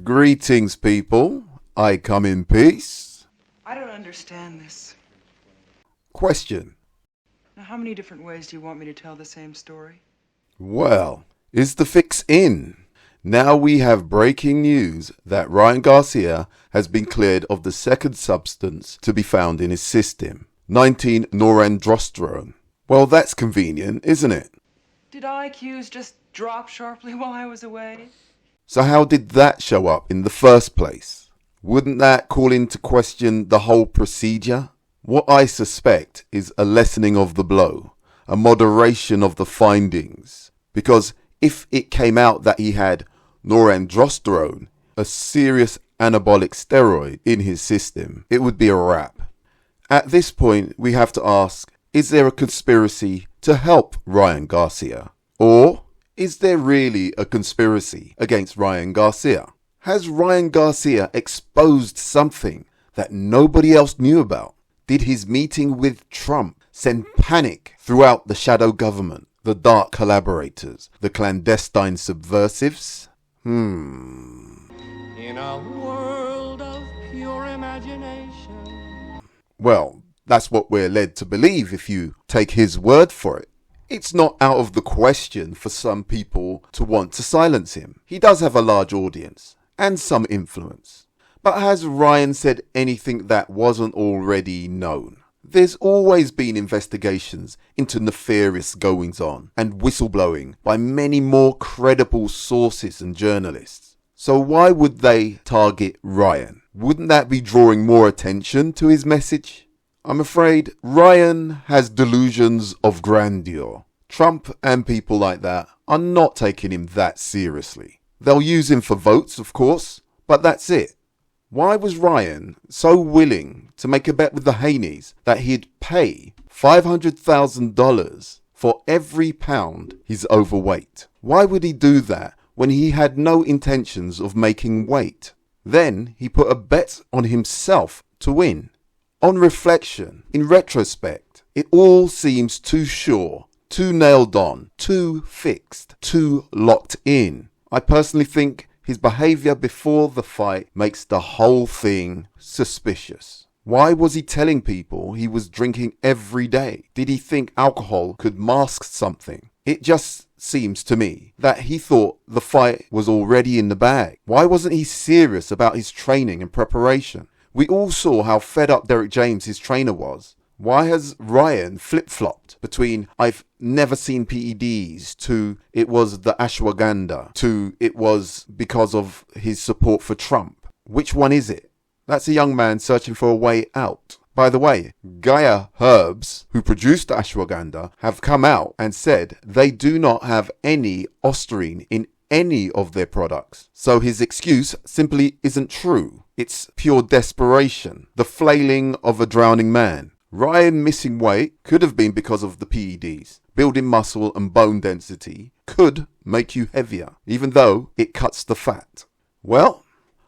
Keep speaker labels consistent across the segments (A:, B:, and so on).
A: Greetings, people. I come in peace.
B: I don't understand this.
A: Question.
B: Now, how many different ways do you want me to tell the same story?
A: Well, is the fix in? Now we have breaking news that Ryan Garcia has been cleared of the second substance to be found in his system, 19-norandrosterone. Well, that's convenient, isn't it?
B: Did IQs just drop sharply while I was away?
A: So how did that show up in the first place? Wouldn't that call into question the whole procedure? What I suspect is a lessening of the blow, a moderation of the findings. Because if it came out that he had norandrosterone, a serious anabolic steroid, in his system, it would be a wrap. At this point, we have to ask, is there a conspiracy to help Ryan Garcia? Or is there really a conspiracy against Ryan Garcia? Has Ryan Garcia exposed something that nobody else knew about? Did his meeting with Trump send panic throughout the shadow government, the dark collaborators, the clandestine subversives? In
C: a world of pure imagination.
A: Well, that's what we're led to believe if you take his word for it. It's not out of the question for some people to want to silence him. He does have a large audience and some influence. But has Ryan said anything that wasn't already known? There's always been investigations into nefarious goings-on and whistleblowing by many more credible sources and journalists. So why would they target Ryan? Wouldn't that be drawing more attention to his message? I'm afraid Ryan has delusions of grandeur. Trump and people like that are not taking him that seriously. They'll use him for votes, of course, but that's it. Why was Ryan so willing to make a bet with the Haneys that he'd pay $500,000 for every pound he's overweight? Why would he do that when he had no intentions of making weight? Then he put a bet on himself to win. On reflection, in retrospect, it all seems too sure, too nailed on, too fixed, too locked in. I personally think his behaviour before the fight makes the whole thing suspicious. Why was he telling people he was drinking every day? Did he think alcohol could mask something? It just seems to me that he thought the fight was already in the bag. Why wasn't he serious about his training and preparation? We all saw how fed up Derek James, his trainer, was. Why has Ryan flip-flopped between I've never seen PEDs to it was the ashwagandha to it was because of his support for Trump? Which one is it? That's a young man searching for a way out. By the way, Gaia Herbs, who produced the ashwagandha, have come out and said they do not have any ostarine in any of their products. So his excuse simply isn't true. It's pure desperation, the flailing of a drowning man. Ryan missing weight could have been because of the PEDs. Building muscle and bone density could make you heavier, even though it cuts the fat. Well,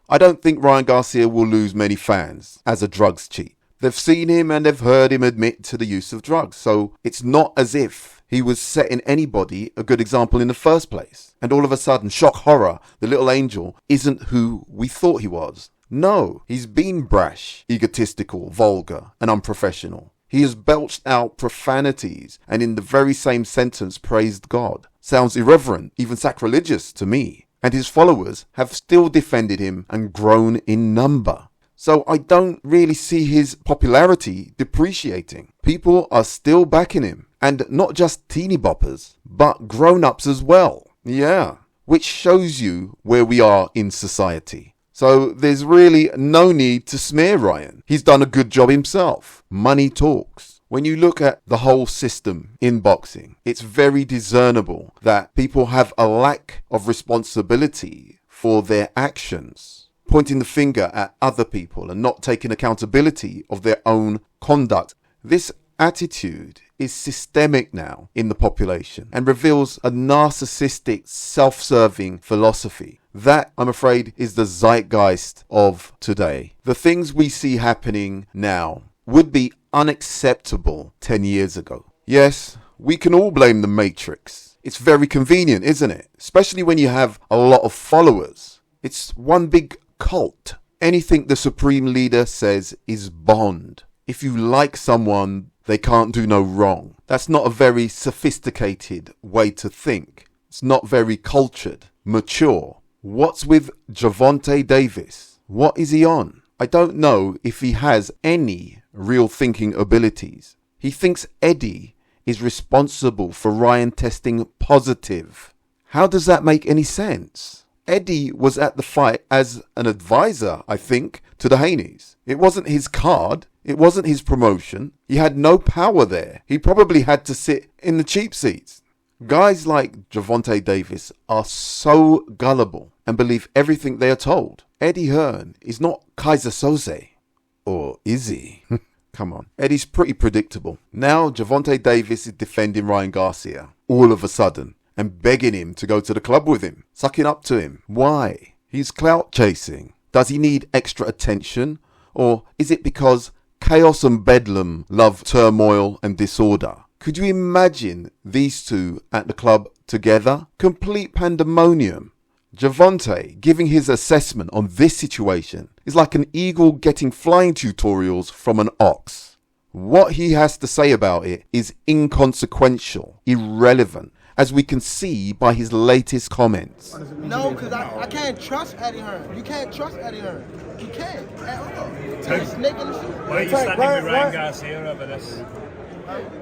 A: I don't think Ryan Garcia will lose many fans as a drugs cheat. They've seen him and they've heard him admit to the use of drugs, so it's not as if he was setting anybody a good example in the first place. And all of a sudden, shock horror, the little angel isn't who we thought he was. No, he's been brash, egotistical, vulgar, and unprofessional. He has belched out profanities and in the very same sentence praised God. Sounds irreverent, even sacrilegious to me. And his followers have still defended him and grown in number. So I don't really see his popularity depreciating. People are still backing him. And not just teeny boppers, but grown-ups as well. Yeah, which shows you where we are in society. So there's really no need to smear Ryan. He's done a good job himself. Money talks. When you look at the whole system in boxing, it's very discernible that people have a lack of responsibility for their actions, pointing the finger at other people and not taking accountability of their own conduct. This attitude is systemic now in the population and reveals a narcissistic, self-serving philosophy. That, I'm afraid, is the zeitgeist of today. The things we see happening now would be unacceptable 10 years ago. Yes, we can all blame the Matrix. It's very convenient, isn't it? Especially when you have a lot of followers. It's one big cult. Anything the Supreme Leader says is bond. If you like someone, they can't do no wrong. That's not a very sophisticated way to think. It's not very cultured, mature. What's with Javante Davis? What is he on? I don't know if he has any real thinking abilities. He thinks Eddie is responsible for Ryan testing positive. How does that make any sense? Eddie was at the fight as an advisor, I think, to the Haney's. It wasn't his card. It wasn't his promotion. He had no power there. He probably had to sit in the cheap seats. Guys like Javante Davis are so gullible and believe everything they are told. Eddie Hearn is not Kaiser Soze. Or is he? Come on. Eddie's pretty predictable. Now Javante Davis is defending Ryan Garcia all of a sudden and begging him to go to the club with him, sucking up to him. Why? He's clout chasing. Does he need extra attention? Or is it because chaos and bedlam love turmoil and disorder? Could you imagine these two at the club together? Complete pandemonium. Javante giving his assessment on this situation is like an eagle getting flying tutorials from an ox. What he has to say about it is inconsequential, irrelevant, as we can see by his latest comments.
D: No, because I can't trust Eddie Hearn. You can't trust Eddie Hearn. You can't at all. He's a snake in the shoe.
E: Why are you standing with Ryan Garcia over this?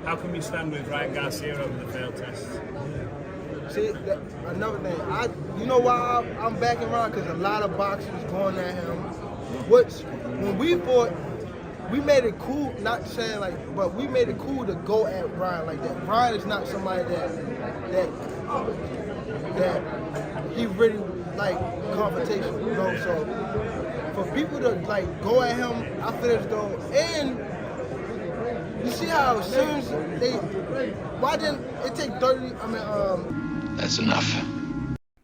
E: How come you stand with Ryan Garcia over the failed test?
D: See, another thing, you know why I'm backing Ryan? Because a lot of boxers going at him. When we fought, we made it cool, not saying like, but we made it cool to go at Ryan like that. Ryan is not somebody that he really like confrontation, you know. So for people to like go at him, I feel as though, and you see how as soon as why didn't it take 30?
F: That's enough.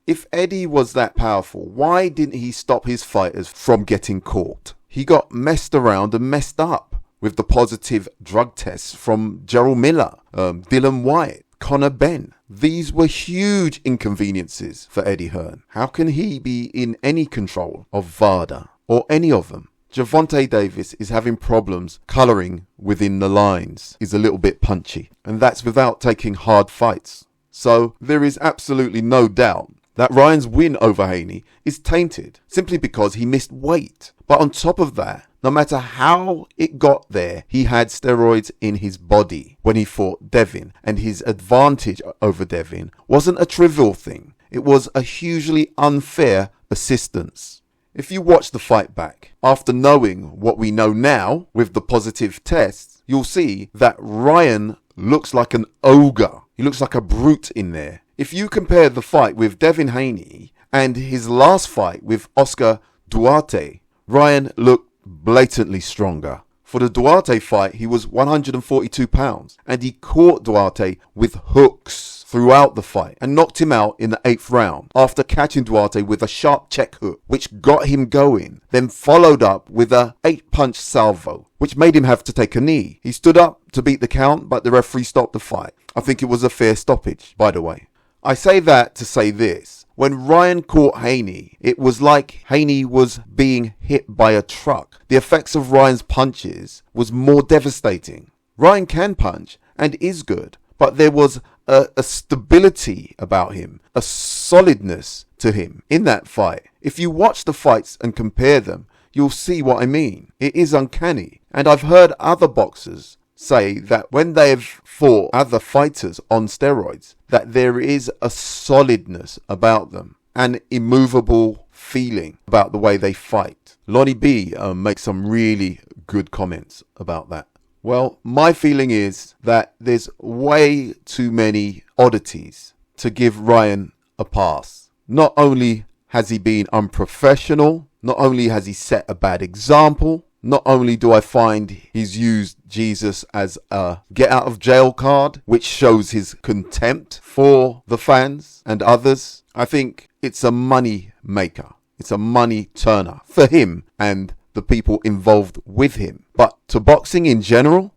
A: If Eddie was that powerful, why didn't he stop his fighters from getting caught? He got messed around and messed up with the positive drug tests from Gerald Miller, Dylan White, Conor Benn. These were huge inconveniences for Eddie Hearn. How can he be in any control of VADA or any of them? Javante Davis is having problems colouring within the lines, is a little bit punchy, and that's without taking hard fights. So there is absolutely no doubt that Ryan's win over Haney is tainted simply because he missed weight. But on top of that, no matter how it got there, he had steroids in his body when he fought Devin, and his advantage over Devin wasn't a trivial thing. It was a hugely unfair assistance. If you watch the fight back, after knowing what we know now with the positive tests, you'll see that Ryan looks like an ogre. He looks like a brute in there. If you compare the fight with Devin Haney and his last fight with Oscar Duarte, Ryan looked blatantly stronger. For the Duarte fight, he was 142 pounds, and he caught Duarte with hooks throughout the fight and knocked him out in the 8th round after catching Duarte with a sharp check hook, which got him going, then followed up with a 8-punch salvo, which made him have to take a knee. He stood up to beat the count, but the referee stopped the fight. I think it was a fair stoppage, by the way. I say that to say this. When Ryan caught Haney, it was like Haney was being hit by a truck. The effects of Ryan's punches was more devastating. Ryan can punch and is good, but there was a stability about him, a solidness to him in that fight. If you watch the fights and compare them, you'll see what I mean. It is uncanny. And I've heard other boxers say that when they've fought other fighters on steroids, that there is a solidness about them, an immovable feeling about the way they fight. Lonnie B makes some really good comments about that. Well, my feeling is that there's way too many oddities to give Ryan a pass. Not only has he been unprofessional, not only has he set a bad example, not only do I find he's used Jesus as a get out of jail card, which shows his contempt for the fans and others, I think it's a money maker. It's a money turner for him and the people involved with him. But to boxing in general.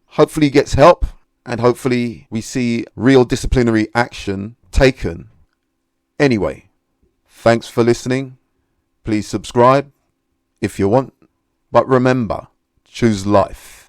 A: Hopefully he gets help, and hopefully we see real disciplinary action taken. Anyway, thanks for listening. Please subscribe if you want. But remember, choose life.